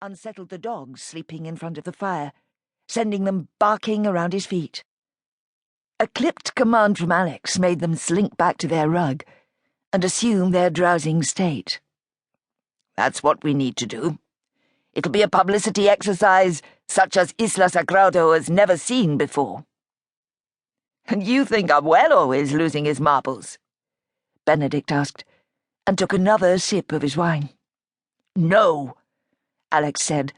unsettled the dogs sleeping in front of the fire, sending them barking around his feet. A clipped command from Alex made them slink back to their rug and assume their drowsing state. "That's what we need to do. It'll be a publicity exercise such as Isla Sagrado has never seen before." "And you think Abuelo is losing his marbles?" Benedict asked, and took another sip of his wine. "No," Alex said,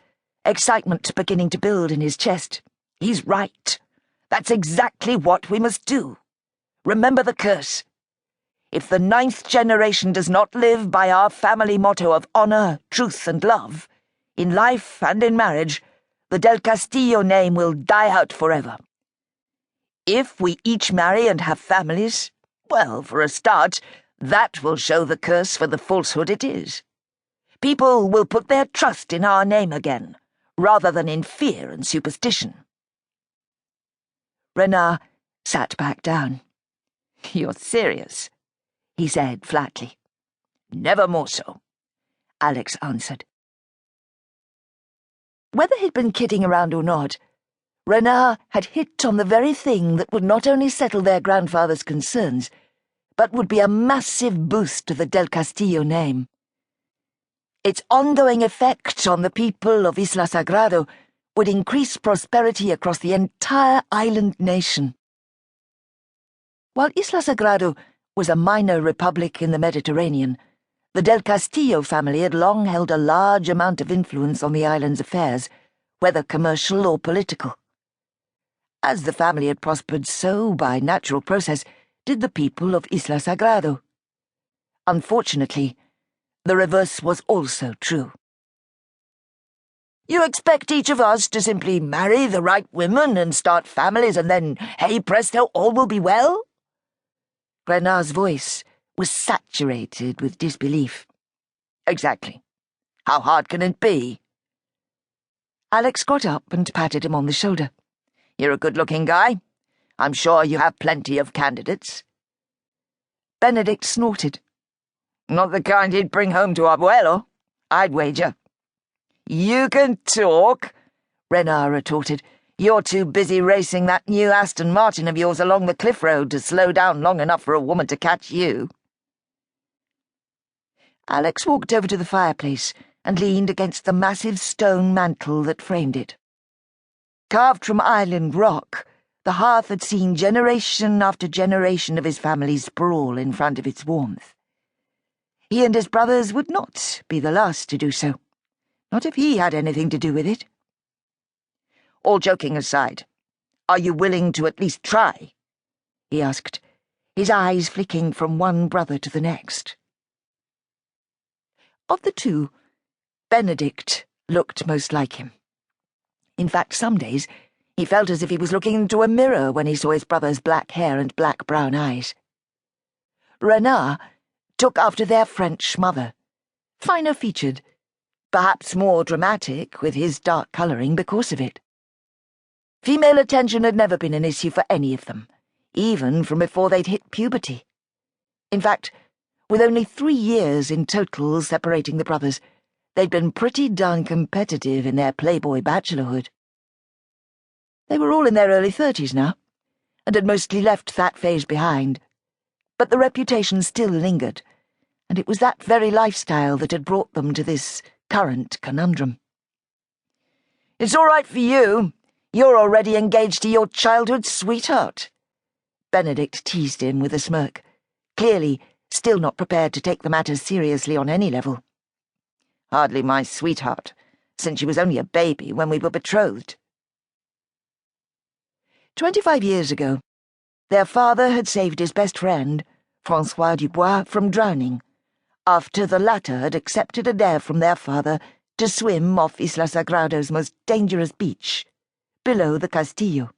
excitement beginning to build in his chest. "He's right. That's exactly what we must do. Remember the curse. If the 9th generation does not live by our family motto of honor, truth, and love, in life and in marriage, the Del Castillo name will die out forever. If we each marry and have families, well, for a start, that will show the curse for the falsehood it is. People will put their trust in our name again, rather than in fear and superstition." Renard sat back down. "You're serious," he said flatly. "Never more so," Alex answered. Whether he'd been kidding around or not, Renard had hit on the very thing that would not only settle their grandfather's concerns, but would be a massive boost to the Del Castillo name. Its ongoing effect on the people of Isla Sagrado would increase prosperity across the entire island nation. While Isla Sagrado was a minor republic in the Mediterranean, the Del Castillo family had long held a large amount of influence on the island's affairs, whether commercial or political. As the family had prospered, so, by natural process, did the people of Isla Sagrado. Unfortunately, the reverse was also true. "You expect each of us to simply marry the right women and start families and then, hey presto, all will be well?" Renard's voice was saturated with disbelief. "Exactly. How hard can it be?" Alex got up and patted him on the shoulder. "You're a good-looking guy. I'm sure you have plenty of candidates." Benedict snorted. "Not the kind he'd bring home to Abuelo, I'd wager." "You can talk," Renard retorted. "You're too busy racing that new Aston Martin of yours along the cliff road to slow down long enough for a woman to catch you." Alex walked over to the fireplace and leaned against the massive stone mantel that framed it. Carved from island rock, the hearth had seen generation after generation of his family sprawl in front of its warmth. He and his brothers would not be the last to do so. Not if he had anything to do with it. "All joking aside, are you willing to at least try?" he asked, his eyes flicking from one brother to the next. Of the two, Benedict looked most like him. In fact, some days he felt as if he was looking into a mirror when he saw his brother's black hair and black-brown eyes. Renard took after their French mother, finer-featured, perhaps more dramatic with his dark colouring because of it. Female attention had never been an issue for any of them, even from before they'd hit puberty. In fact, with only 3 years in total separating the brothers, they'd been pretty darn competitive in their playboy bachelorhood. They were all in their early 30s now, and had mostly left that phase behind, but the reputation still lingered, and it was that very lifestyle that had brought them to this current conundrum. "It's all right for you. You're already engaged to your childhood sweetheart," Benedict teased him with a smirk, clearly still not prepared to take the matter seriously on any level. "Hardly my sweetheart, since she was only a baby when we were betrothed." 25 years ago, their father had saved his best friend, François Dubois, from drowning, after the latter had accepted a dare from their father to swim off Isla Sagrado's most dangerous beach, below the Castillo.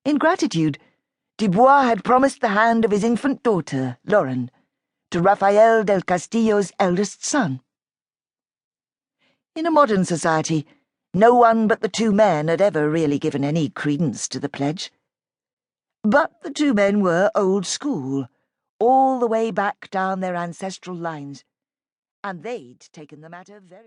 In gratitude, Dubois had promised the hand of his infant daughter, Loren, to Rafael del Castillo's eldest son. In a modern society, no one but the two men had ever really given any credence to the pledge. But the two men were old school, all the way back down their ancestral lines, and they'd taken the matter very